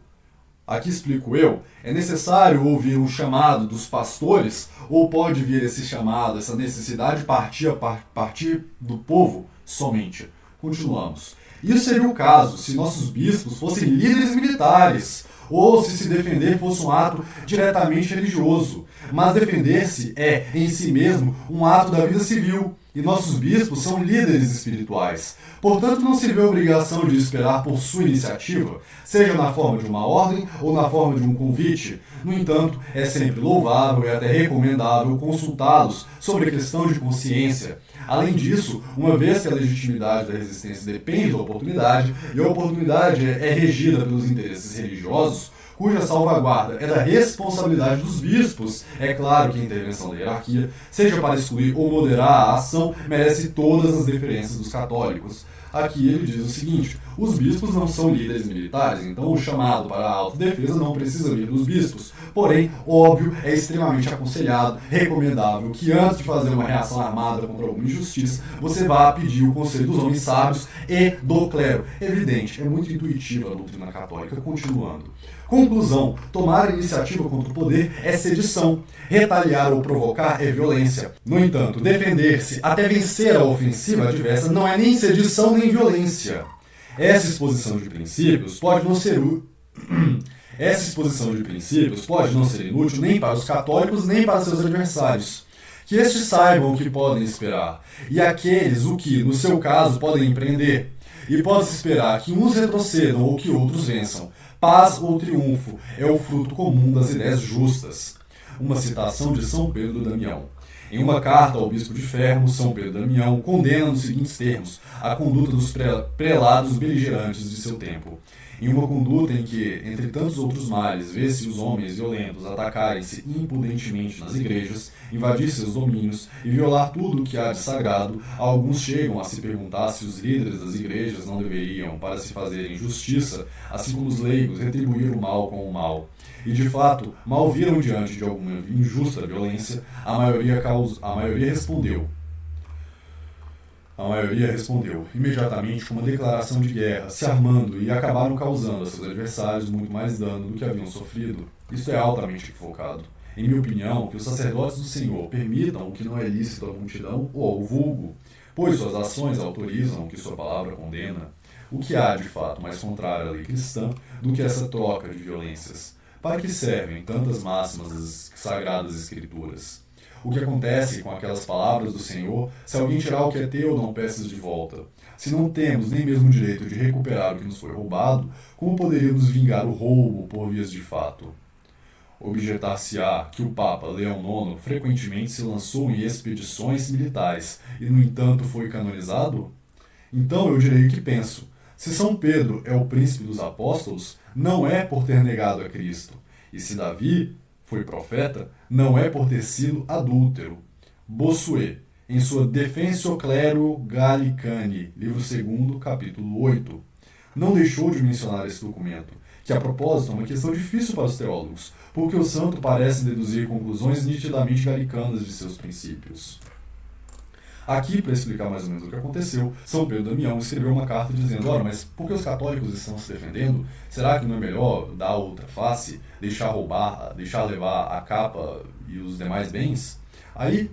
S1: Aqui explico eu: é necessário ouvir um chamado dos pastores, ou pode vir esse chamado, essa necessidade partir do povo somente? Continuamos. Isso seria o caso se nossos bispos fossem líderes militares, ou se defender fosse um ato diretamente religioso. Mas defender-se é, em si mesmo, um ato da vida civil, e nossos bispos são líderes espirituais. Portanto, não se vê a obrigação de esperar por sua iniciativa, seja na forma de uma ordem ou na forma de um convite. No entanto, é sempre louvável e até recomendável consultá-los sobre a questão de consciência. Além disso, uma vez que a legitimidade da resistência depende da oportunidade, e a oportunidade é regida pelos interesses religiosos, cuja salvaguarda é da responsabilidade dos bispos, é claro que a intervenção da hierarquia, seja para excluir ou moderar a ação, merece todas as deferências dos católicos. Aqui ele diz o seguinte: os bispos não são líderes militares, então o chamado para a autodefesa não precisa vir dos bispos. Porém, óbvio, é extremamente aconselhado, recomendável que antes de fazer uma reação armada contra alguma injustiça, você vá pedir o conselho dos homens sábios e do clero. Evidente, é muito intuitiva a doutrina católica. Continuando. Conclusão: tomar a iniciativa contra o poder é sedição. Retaliar ou provocar é violência. No entanto, defender-se até vencer a ofensiva adversa não é nem sedição nem violência. Essa exposição de princípios pode não ser inútil nem para os católicos nem para seus adversários. Que estes saibam o que podem esperar, e aqueles o que, no seu caso, podem empreender. E pode-se esperar que uns retrocedam ou que outros vençam. Paz ou triunfo é o fruto comum das ideias justas. Uma citação de São Pedro Damião. Em uma carta ao bispo de Fermo, São Pedro Damião condena nos seguintes termos a conduta dos prelados beligerantes de seu tempo. Em uma conduta em que, entre tantos outros males, vê-se os homens violentos atacarem-se impudentemente nas igrejas, invadir seus domínios e violar tudo o que há de sagrado, alguns chegam a se perguntar se os líderes das igrejas não deveriam, para se fazerem justiça, assim como os leigos, retribuir o mal com o mal. E de fato, mal viram diante de alguma injusta violência, a maioria respondeu. A maioria respondeu imediatamente com uma declaração de guerra, se armando, e acabaram causando a seus adversários muito mais dano do que haviam sofrido. Isso é altamente equivocado. Em minha opinião, que os sacerdotes do Senhor permitam o que não é lícito à multidão ou ao vulgo, pois suas ações autorizam o que sua palavra condena. O que há, de fato, mais contrário à lei cristã do que essa troca de violências? Para que servem tantas máximas das sagradas escrituras? O que acontece com aquelas palavras do Senhor, se alguém tirar o que é teu, não peças de volta? Se não temos nem mesmo o direito de recuperar o que nos foi roubado, como poderíamos vingar o roubo por vias de fato? Objetar-se-á que o Papa Leão IX frequentemente se lançou em expedições militares e, no entanto, foi canonizado? Então eu direi o que penso. Se São Pedro é o príncipe dos apóstolos, não é por ter negado a Cristo. E se Davi foi profeta, não é por ter sido adúltero. Bossuet, em sua Defensio Clero Gallicani, livro 2, capítulo 8, não deixou de mencionar esse documento, que a propósito é uma questão difícil para os teólogos, porque o santo parece deduzir conclusões nitidamente galicanas de seus princípios. Aqui, para explicar mais ou menos o que aconteceu, São Pedro Damião escreveu uma carta dizendo: ora, mas por que os católicos estão se defendendo? Será que não é melhor dar outra face, deixar roubar, deixar levar a capa e os demais bens? Aí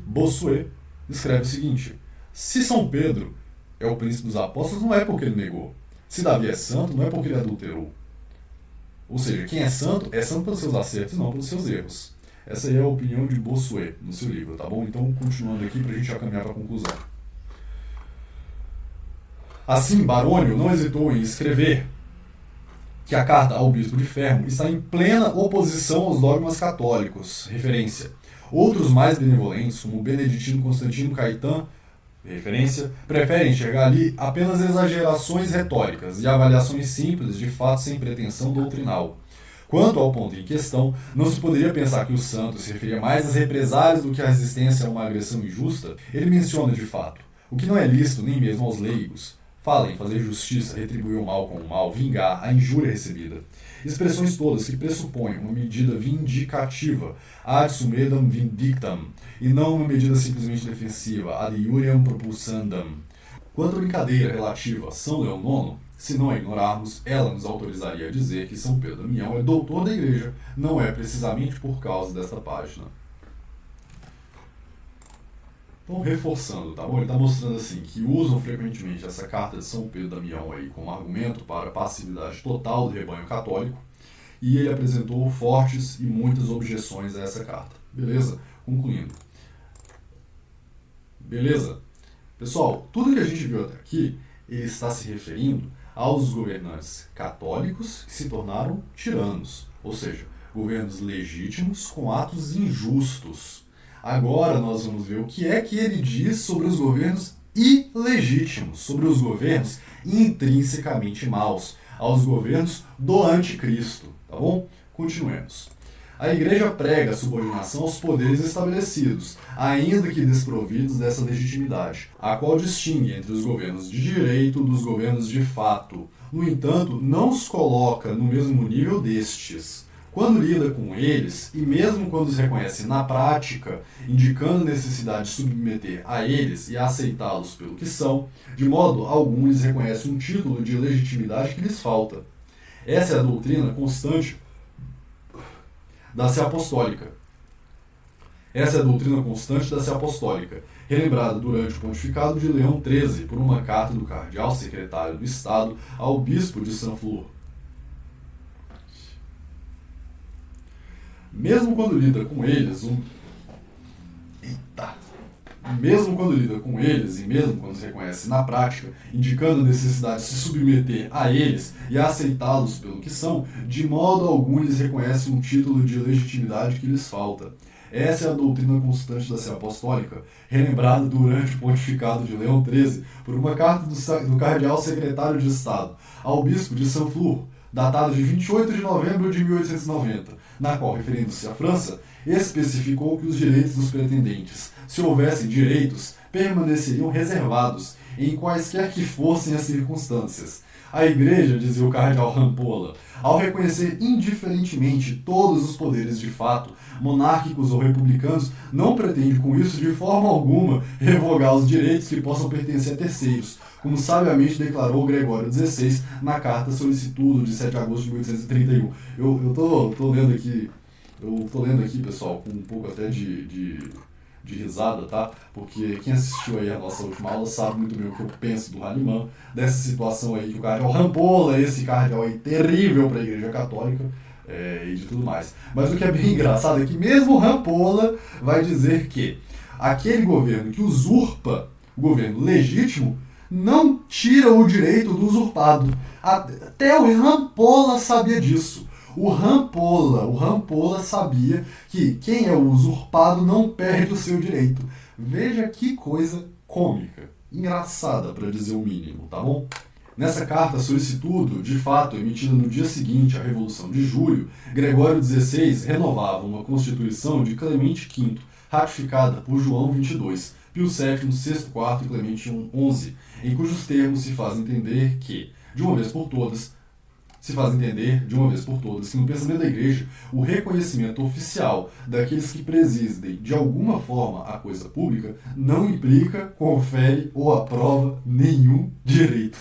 S1: Bossuet escreve o seguinte: se São Pedro é o príncipe dos apóstolos, não é porque ele negou. Se Davi é santo, não é porque ele adulterou. Ou seja, quem é santo pelos seus acertos e não pelos seus erros. Essa aí é a opinião de Bossuet no seu livro, tá bom? Então, continuando aqui para a gente já caminhar para a conclusão. Assim, Barônio não hesitou em escrever que a carta ao bispo de Fermo está em plena oposição aos dogmas católicos. Referência. Outros mais benevolentes, como Beneditino Constantino Caetano, referência, preferem enxergar ali apenas exagerações retóricas e avaliações simples de fato sem pretensão doutrinal. Quanto ao ponto em questão, não se poderia pensar que o santo se referia mais às represálias do que à resistência a uma agressão injusta. Ele menciona, de fato, o que não é lícito nem mesmo aos leigos. Fala em fazer justiça, retribuir o mal com o mal, vingar a injúria recebida. Expressões todas que pressupõem uma medida vindicativa, ad sumedam vindictam, e não uma medida simplesmente defensiva, ad iuriam propulsandam. Quanto à brincadeira relativa a São Leão IX, se não a ignorarmos, ela nos autorizaria a dizer que São Pedro Damião é doutor da Igreja, não é precisamente por causa desta página. Então, reforçando, tá bom? Ele está mostrando assim que usam frequentemente essa carta de São Pedro Damião aí como argumento para a passividade total do rebanho católico, e ele apresentou fortes e muitas objeções a essa carta. Beleza? Concluindo. Beleza? Pessoal, tudo que a gente viu até aqui, ele está se referindo aos governantes católicos que se tornaram tiranos, ou seja, governos legítimos com atos injustos. Agora nós vamos ver o que é que ele diz sobre os governos ilegítimos, sobre os governos intrinsecamente maus, aos governos do anticristo, tá bom? Continuemos. A Igreja prega a subordinação aos poderes estabelecidos, ainda que desprovidos dessa legitimidade, a qual distingue entre os governos de direito dos governos de fato. No entanto, não os coloca no mesmo nível destes. Quando lida com eles, e mesmo quando os reconhece na prática, indicando necessidade de submeter a eles e aceitá-los pelo que são, de modo algum lhes reconhece um título de legitimidade que lhes falta. Essa é a doutrina constante da Sé Apostólica. Essa é a doutrina constante da Sé Apostólica, relembrada durante o pontificado de Leão XIII por uma carta do cardeal secretário do Estado ao bispo de Saint-Flour. Mesmo quando lida com eles, mesmo quando lida com eles e mesmo quando se reconhece na prática, indicando a necessidade de se submeter a eles e aceitá-los pelo que são, de modo algum lhes reconhece um título de legitimidade que lhes falta. Essa é a doutrina constante da Sé Apostólica, relembrada durante o pontificado de Leão XIII por uma carta do cardeal secretário de Estado ao bispo de Saint-Flour, datada de 28 de novembro de 1890, na qual, referindo-se à França, especificou que os direitos dos pretendentes, se houvessem direitos, permaneceriam reservados, em quaisquer que fossem as circunstâncias. A Igreja, dizia o cardeal Rampolla, ao reconhecer indiferentemente todos os poderes de fato, monárquicos ou republicanos, não pretende com isso de forma alguma revogar os direitos que possam pertencer a terceiros, como sabiamente declarou Gregório XVI na carta Solicitudo de 7 de agosto de 1831. Eu tô lendo aqui, pessoal, com um pouco até de risada, tá? Porque quem assistiu aí a nossa última aula sabe muito bem o que eu penso do Hahnemann, dessa situação aí que o cardeal Rampolla, esse cardeal aí terrível para a Igreja Católica, e de tudo mais. Mas o que é bem engraçado é que mesmo o Rampolla vai dizer que aquele governo que usurpa o governo legítimo não tira o direito do usurpado. Até o Rampolla sabia disso. O Rampolla sabia que quem é o usurpado não perde o seu direito. Veja que coisa cômica, engraçada para dizer o mínimo, tá bom? Nessa carta Solicitudo, de fato emitida no dia seguinte à Revolução de Julho, Gregório XVI renovava uma Constituição de Clemente V, ratificada por João XXII, Pio VII, VI, IV e Clemente XI, em cujos termos se faz entender que, de uma vez por todas, que no pensamento da Igreja, o reconhecimento oficial daqueles que presidem de alguma forma a coisa pública não implica, confere ou aprova nenhum direito.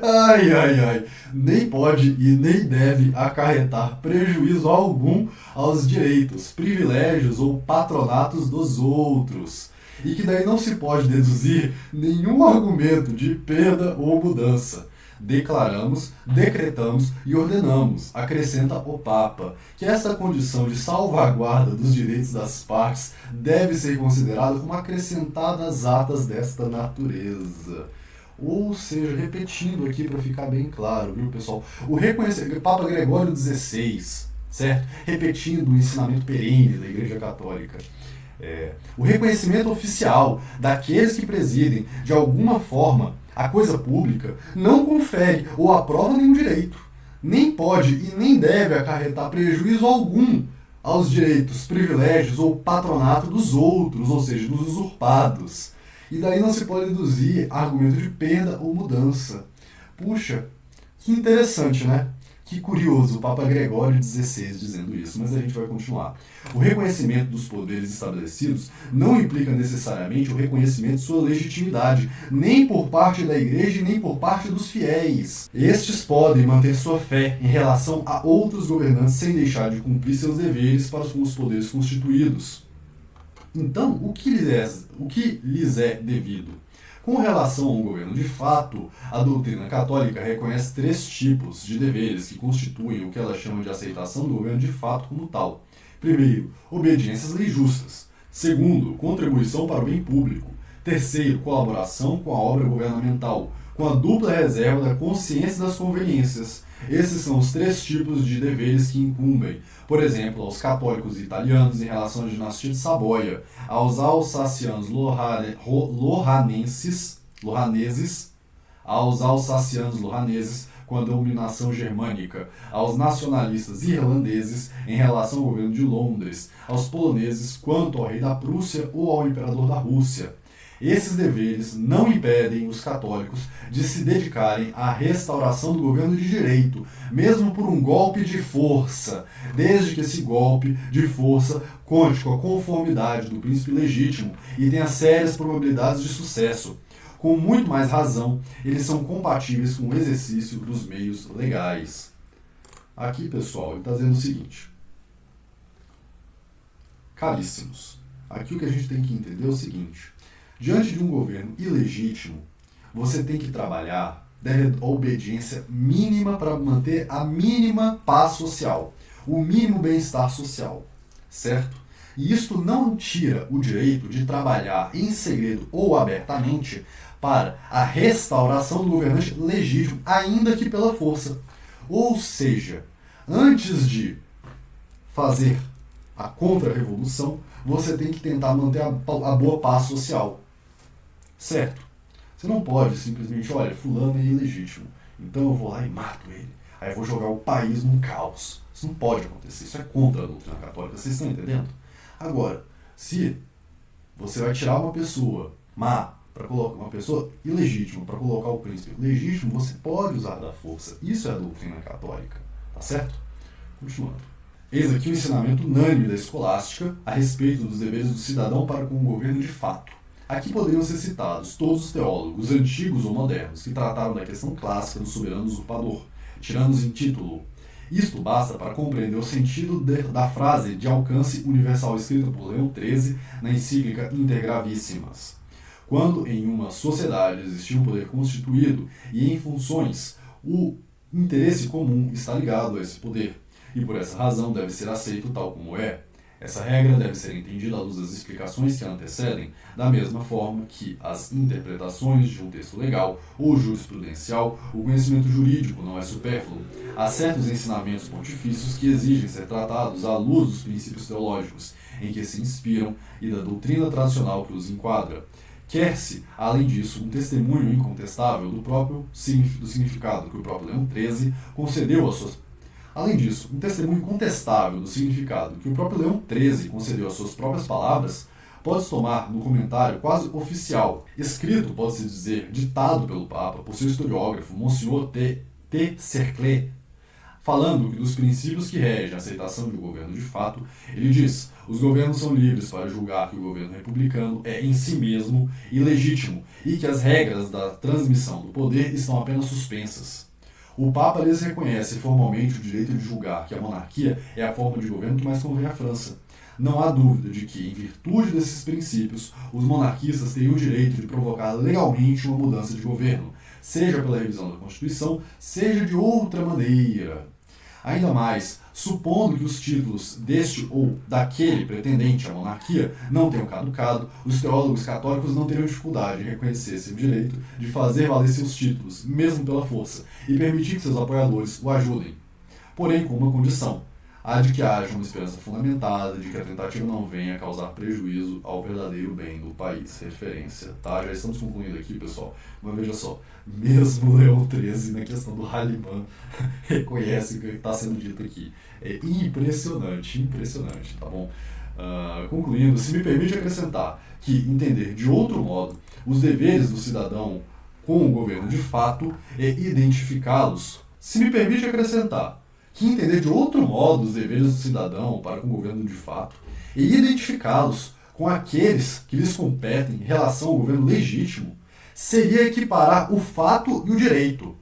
S1: Ai, nem pode e nem deve acarretar prejuízo algum aos direitos, privilégios ou patronatos dos outros. E que daí não se pode deduzir nenhum argumento de perda ou mudança. Declaramos, decretamos e ordenamos, acrescenta o Papa, que essa condição de salvaguarda dos direitos das partes deve ser considerada como acrescentada às atas desta natureza. Ou seja, repetindo aqui para ficar bem claro, viu, pessoal? Papa Gregório XVI, certo? Repetindo o ensinamento perene da Igreja Católica. O reconhecimento oficial daqueles que presidem, de alguma forma, a coisa pública não confere ou aprova nenhum direito, nem pode e nem deve acarretar prejuízo algum aos direitos, privilégios ou patronato dos outros, ou seja, dos usurpados. E daí não se pode deduzir argumento de perda ou mudança. Puxa, que interessante, né? Que curioso, o Papa Gregório XVI dizendo isso, mas a gente vai continuar. O reconhecimento dos poderes estabelecidos não implica necessariamente o reconhecimento de sua legitimidade, nem por parte da Igreja nem por parte dos fiéis. Estes podem manter sua fé em relação a outros governantes sem deixar de cumprir seus deveres para com os poderes constituídos. Então, o que lhes é devido? Com relação ao governo de fato, a doutrina católica reconhece 3 tipos de deveres que constituem o que ela chama de aceitação do governo de fato como tal. Primeiro, obediência às leis justas. Segundo, contribuição para o bem público. Terceiro, colaboração com a obra governamental, com a dupla reserva da consciência das conveniências. Esses são os 3 tipos de deveres que incumbem, por exemplo, aos católicos italianos em relação à dinastia de Saboia, aos alsacianos lorraneses, aos alsacianos lorraneses com a dominação germânica, aos nacionalistas irlandeses em relação ao governo de Londres, aos poloneses quanto ao rei da Prússia ou ao imperador da Rússia. Esses deveres não impedem os católicos de se dedicarem à restauração do governo de direito, mesmo por um golpe de força, desde que esse golpe de força conte com a conformidade do príncipe legítimo e tenha sérias probabilidades de sucesso. Com muito mais razão, eles são compatíveis com o exercício dos meios legais. Aqui, pessoal, ele está dizendo o seguinte: caríssimos, aqui o que a gente tem que entender é o seguinte: diante de um governo ilegítimo, você tem que trabalhar a obediência mínima para manter a mínima paz social, o mínimo bem-estar social, certo? E isto não tira o direito de trabalhar em segredo ou abertamente para a restauração do governante legítimo, ainda que pela força. Ou seja, antes de fazer a contra-revolução, você tem que tentar manter a boa paz social. Certo? Você não pode simplesmente, olha, fulano é ilegítimo, então eu vou lá e mato ele. Aí eu vou jogar o país num caos. Isso não pode acontecer, isso é contra a doutrina católica, vocês estão entendendo? Agora, se você vai tirar uma pessoa má, para colocar uma pessoa ilegítima, para colocar o príncipe legítimo, você pode usar da força. Isso é a doutrina católica, tá certo? Continuando. Eis aqui o ensinamento unânime da escolástica a respeito dos deveres do cidadão para com o governo de fato. Aqui poderiam ser citados todos os teólogos, antigos ou modernos, que trataram da questão clássica do soberano usurpador, tirando-os em título. Isto basta para compreender o sentido da frase de alcance universal escrita por Leão XIII na encíclica Intergravíssimas. Quando em uma sociedade existia um poder constituído e em funções, o interesse comum está ligado a esse poder, e por essa razão deve ser aceito tal como é. Essa regra deve ser entendida à luz das explicações que a antecedem, da mesma forma que as interpretações de um texto legal ou jurisprudencial, o conhecimento jurídico não é supérfluo. Há certos ensinamentos pontifícios que exigem ser tratados à luz dos princípios teológicos, em que se inspiram, e da doutrina tradicional que os enquadra. Quer-se, além disso, um testemunho incontestável do significado que o próprio Leão XIII concedeu às suas Além disso, um testemunho incontestável do significado que o próprio Leão XIII concedeu às suas próprias palavras pode-se tomar no comentário quase oficial, escrito, pode-se dizer, ditado pelo Papa por seu historiógrafo, Monsignor T. Cerclet, falando que dos princípios que regem a aceitação de um governo de fato, ele diz: os governos são livres para julgar que o governo republicano é em si mesmo ilegítimo e que as regras da transmissão do poder estão apenas suspensas. O Papa lhes reconhece formalmente o direito de julgar que a monarquia é a forma de governo que mais convém à França. Não há dúvida de que, em virtude desses princípios, os monarquistas teriam o direito de provocar legalmente uma mudança de governo, seja pela revisão da Constituição, seja de outra maneira. Ainda mais, supondo que os títulos deste ou daquele pretendente à monarquia não tenham caducado, os teólogos católicos não teriam dificuldade em reconhecer esse direito de fazer valer seus títulos, mesmo pela força, e permitir que seus apoiadores o ajudem. Porém, com uma condição: há de que haja uma esperança fundamentada de que a tentativa não venha a causar prejuízo ao verdadeiro bem do país. Referência, tá? Já estamos concluindo aqui, pessoal. Mas veja só, mesmo Leão XIII, na questão do Hahnemann, reconhece o que está sendo dito aqui. É impressionante, tá bom? Concluindo, se me permite acrescentar que entender de outro modo os deveres do cidadão com o governo de fato é identificá-los. Se me permite acrescentar que entender de outro modo os deveres do cidadão para com o governo de fato e identificá-los com aqueles que lhes competem em relação ao governo legítimo seria equiparar o fato e o direito.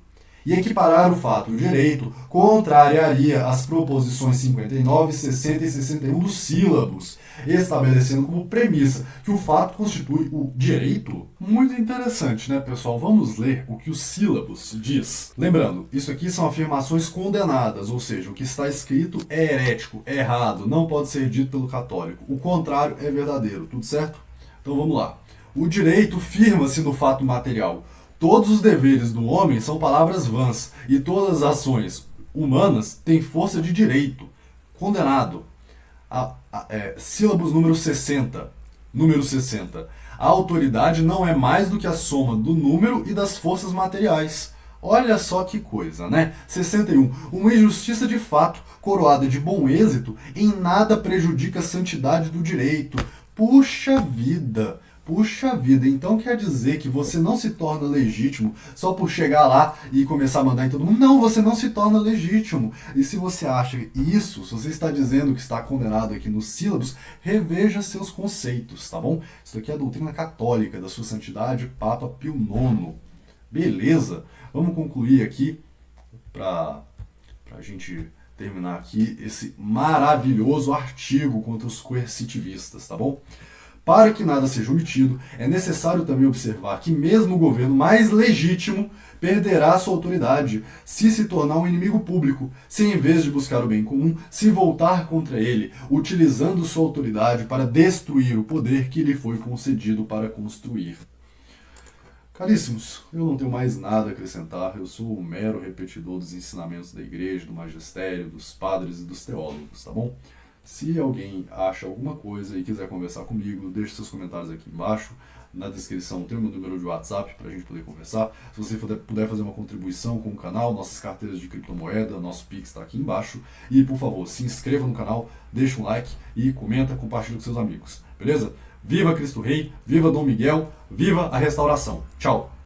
S1: E equiparar o fato e o direito contrariaria as proposições 59, 60 e 61 dos sílabos, estabelecendo como premissa que o fato constitui o direito. Muito interessante, né, pessoal? Vamos ler o que o sílabus diz. Lembrando, isso aqui são afirmações condenadas, ou seja, o que está escrito é herético, é errado, não pode ser dito pelo católico. O contrário é verdadeiro, tudo certo? Então vamos lá. O direito firma-se no fato material. Todos os deveres do homem são palavras vãs, e todas as ações humanas têm força de direito. Condenado. Sílabus número 60. Número 60. A autoridade não é mais do que a soma do número e das forças materiais. Olha só que coisa, né? 61. Uma injustiça de fato, coroada de bom êxito, em nada prejudica a santidade do direito. Puxa vida! Puxa vida, então quer dizer que você não se torna legítimo só por chegar lá e começar a mandar em todo mundo? Não, você não se torna legítimo. E se você acha isso, se você está dizendo que está condenado aqui nos sílabos, reveja seus conceitos, tá bom? Isso aqui é a doutrina católica da sua santidade, Papa Pio IX. Beleza? Vamos concluir aqui para a gente terminar aqui esse maravilhoso artigo contra os coercitivistas, tá bom? Para que nada seja omitido, é necessário também observar que mesmo o governo mais legítimo perderá sua autoridade se tornar um inimigo público, se em vez de buscar o bem comum, se voltar contra ele, utilizando sua autoridade para destruir o poder que lhe foi concedido para construir. Caríssimos, eu não tenho mais nada a acrescentar, eu sou um mero repetidor dos ensinamentos da igreja, do magistério, dos padres e dos teólogos, tá bom? Se alguém acha alguma coisa e quiser conversar comigo, deixe seus comentários aqui embaixo. Na descrição tem o meu número de WhatsApp para a gente poder conversar. Se você puder fazer uma contribuição com o canal, nossas carteiras de criptomoeda, nosso Pix está aqui embaixo. E, por favor, se inscreva no canal, deixa um like e comenta, compartilha com seus amigos. Beleza? Viva Cristo Rei, viva Dom Miguel, viva a restauração. Tchau!